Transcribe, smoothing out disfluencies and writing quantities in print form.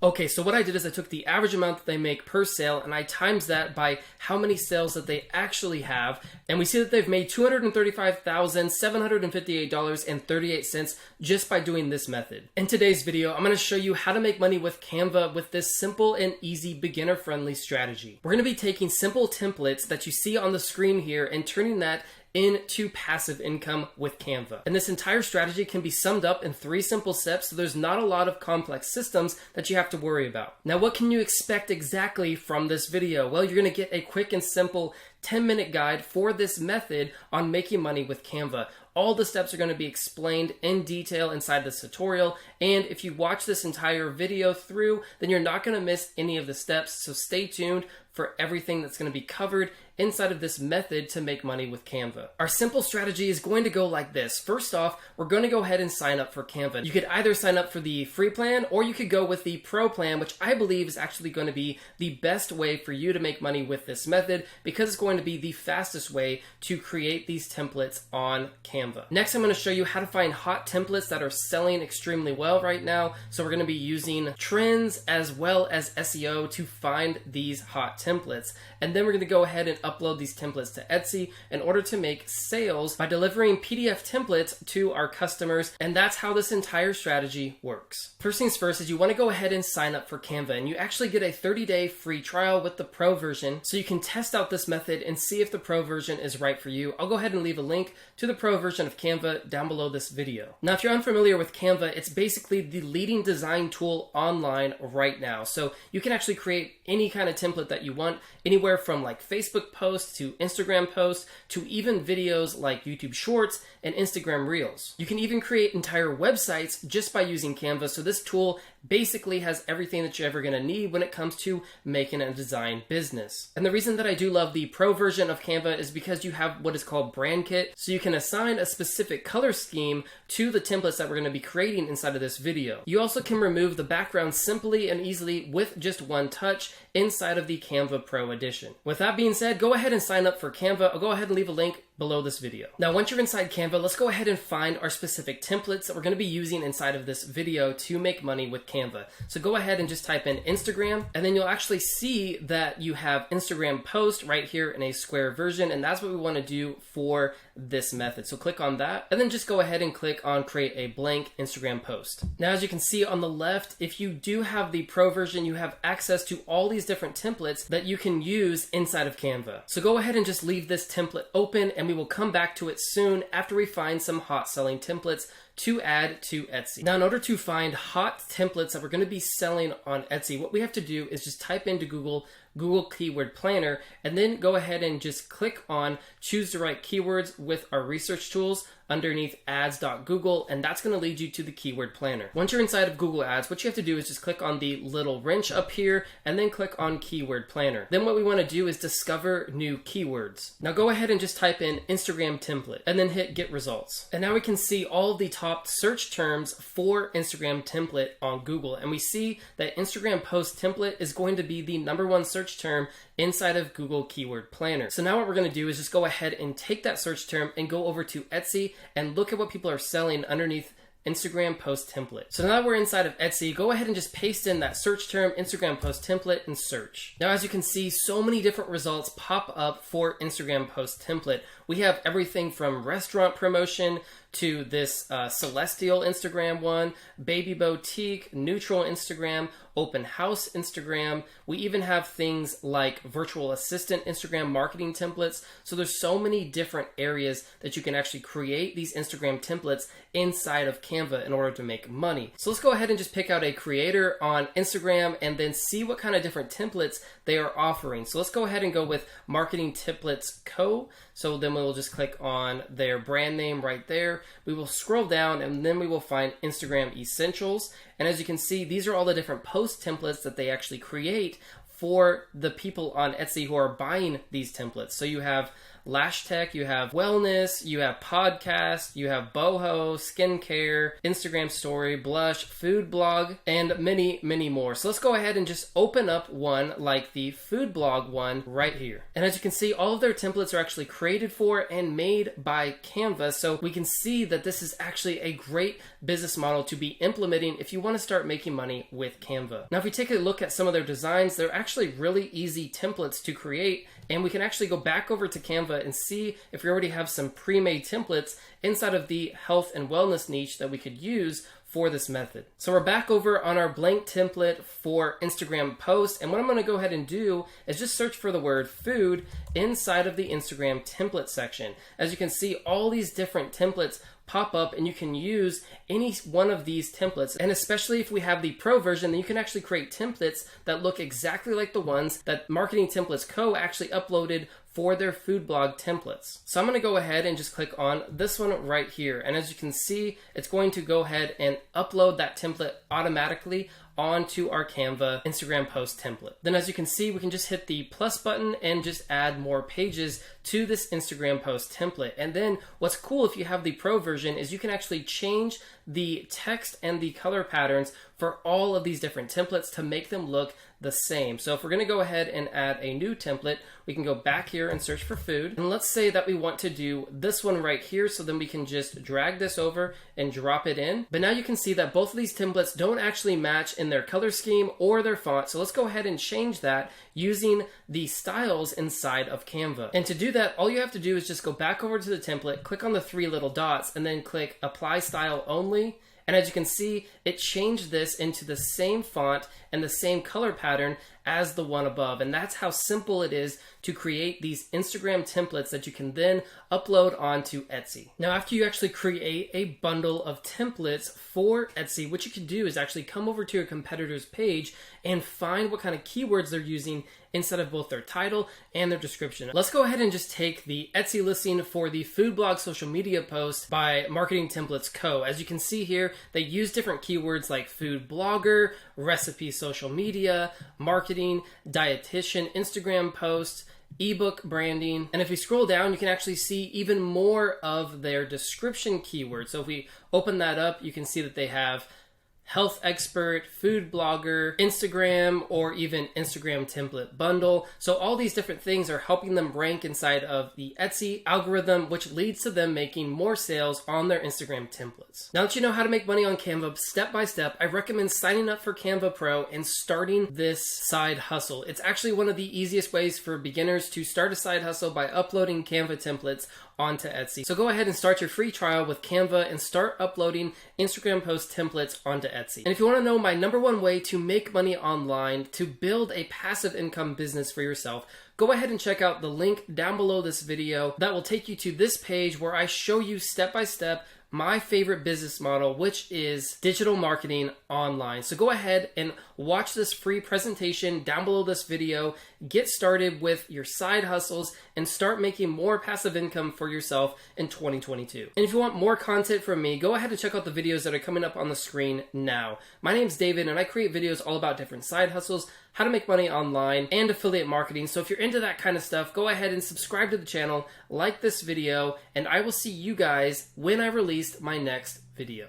Okay, so what I did is I took the average amount that they make per sale and I times that by how many sales that they actually have. And we see that they've made $235,758.38 just by doing this method. In today's video, I'm going to show you how to make money with Canva with this simple and easy beginner-friendly strategy. We're going to be taking simple templates that you see on the screen here and turning that into passive income with Canva. And this entire strategy can be summed up in 3 simple steps, so there's not a lot of complex systems that you have to worry about. Now, what can you expect exactly from this video? Well, you're gonna get a quick and simple 10-minute guide for this method on making money with Canva. All the steps are going to be explained in detail inside this tutorial, and if you watch this entire video through, then you're not going to miss any of the steps, so stay tuned for everything that's going to be covered inside of this method to make money with Canva. Our simple strategy is going to go like this. First off, we're going to go ahead and sign up for Canva. You could either sign up for the free plan or you could go with the pro plan, which I believe is actually going to be the best way for you to make money with this method because it's going to be the fastest way to create these templates on Canva. Next, I'm going to show you how to find hot templates that are selling extremely well right now. So we're going to be using trends as well as SEO to find these hot templates. And then we're going to go ahead and upload these templates to Etsy in order to make sales by delivering PDF templates to our customers. And that's how this entire strategy works. First things first is you want to go ahead and sign up for Canva, and you actually get a 30-day free trial with the pro version so you can test out this method and see if the pro version is right for you. I'll go ahead and leave a link to the pro version of Canva down below this video. Now, if you're unfamiliar with Canva, it's basically the leading design tool online right now. So you can actually create any kind of template that you want, anywhere from like Facebook posts to Instagram posts to even videos like YouTube Shorts and Instagram Reels. You can even create entire websites just by using Canva. So this tool basically has everything that you're ever going to need when it comes to making a design business. And the reason that I do love the pro version of Canva is because you have what is called brand kit. So you can assign a specific color scheme to the templates that we're going to be creating inside of this video. You also can remove the background simply and easily with just one touch inside of the Canva Pro Edition. With that being said, go ahead and sign up for Canva. I'll go ahead and leave a link below this video. Now, once you're inside Canva, let's go ahead and find our specific templates that we're going to be using inside of this video to make money with Canva. So go ahead and just type in Instagram, and then you'll actually see that you have Instagram post right here in a square version, and that's what we want to do for this method. So click on that, and then just go ahead and click on create a blank Instagram post. Now, as you can see on the left, if you do have the pro version, you have access to all these different templates that you can use inside of Canva. So go ahead and just leave this template open, and we will come back to it soon after we find some hot selling templates to add to Etsy. Now, in order to find hot templates that we're going to be selling on Etsy, what we have to do is just type into Google Keyword Planner, and then go ahead and just click on choose the right keywords with our research tools underneath ads.google, and that's going to lead you to the keyword planner. Once you're inside of Google Ads, what you have to do is just click on the little wrench up here and then click on keyword planner. Then what we want to do is discover new keywords. Now go ahead and just type in Instagram template and then hit get results. And now we can see all of the top search terms for Instagram template on Google, and we see that Instagram post template is going to be the #1 search term inside of Google Keyword Planner. So now what we're going to do is just go ahead and take that search term and go over to Etsy and look at what people are selling underneath Instagram post template. So now that we're inside of Etsy, go ahead and just paste in that search term, Instagram post template, and search. Now, as you can see, so many different results pop up for Instagram post template. We have everything from restaurant promotion to this celestial Instagram one, baby boutique, neutral Instagram, open house Instagram. We even have things like virtual assistant Instagram marketing templates. So there's so many different areas that you can actually create these Instagram templates inside of Canva in order to make money. So let's go ahead and just pick out a creator on Instagram and then see what kind of different templates they are offering. So let's go ahead and go with Marketing Templates Co. So then we'll just click on their brand name right there. We will scroll down and then we will find Instagram Essentials. And as you can see, these are all the different post templates that they actually create for the people on Etsy who are buying these templates. So you have lash tech, you have wellness, you have podcast, you have boho, skincare, Instagram story, blush, food blog, and many, many more. So let's go ahead and just open up one like the food blog one right here. And as you can see, all of their templates are actually created for and made by Canva. So we can see that this is actually a great business model to be implementing if you want to start making money with Canva. Now, if we take a look at some of their designs, they're actually really easy templates to create, and we can actually go back over to Canva and see if we already have some pre-made templates inside of the health and wellness niche that we could use for this method. So we're back over on our blank template for Instagram post, and what I'm going to go ahead and do is just search for the word food inside of the Instagram template section. As you can see, all these different templates pop up, and you can use any one of these templates. And especially if we have the pro version, then you can actually create templates that look exactly like the ones that Marketing Templates Co. actually uploaded for their food blog templates. So I'm going to go ahead and just click on this one right here. And as you can see, it's going to go ahead and upload that template automatically onto our Canva Instagram post template. Then as you can see, we can just hit the plus button and just add more pages to this Instagram post template. And then what's cool if you have the pro version is you can actually change the text and the color patterns for all of these different templates to make them look the same. So if we're going to go ahead and add a new template, we can go back here and search for food. And let's say that we want to do this one right here. So then we can just drag this over and drop it in. But now you can see that both of these templates don't actually match in their color scheme or their font. So let's go ahead and change that using the styles inside of Canva. And to do that, all you have to do is just go back over to the template, click on the three little dots, and then click Apply Style Only. And as you can see, it changed this into the same font and the same color pattern as the one above. And that's how simple it is to create these Instagram templates that you can then upload onto Etsy. Now, after you actually create a bundle of templates for Etsy, what you can do is actually come over to your competitor's page and find what kind of keywords they're using inside of both their title and their description. Let's go ahead and just take the Etsy listing for the food blog social media post by Marketing Templates Co. As you can see here, they use different keywords like food blogger, recipe social media, marketing, dietitian, Instagram post, ebook branding. And if we scroll down, you can actually see even more of their description keywords. So if we open that up, you can see that they have health expert, food blogger, Instagram, or even Instagram template bundle. So all these different things are helping them rank inside of the Etsy algorithm, which leads to them making more sales on their Instagram templates. Now that you know how to make money on Canva step by step, I recommend signing up for Canva Pro and starting this side hustle. It's actually one of the easiest ways for beginners to start a side hustle by uploading Canva templates onto Etsy. So go ahead and start your free trial with Canva and start uploading Instagram post templates onto Etsy. And if you want to know my #1 way to make money online, to build a passive income business for yourself, go ahead and check out the link down below this video that will take you to this page where I show you step by step my favorite business model, which is digital marketing online. So go ahead and watch this free presentation down below this video, get started with your side hustles, and start making more passive income for yourself in 2022. And if you want more content from me, go ahead and check out the videos that are coming up on the screen now. My name's David, and I create videos all about different side hustles, how to make money online, and affiliate marketing. So if you're into that kind of stuff, go ahead and subscribe to the channel, like this video, and I will see you guys when I release my next video.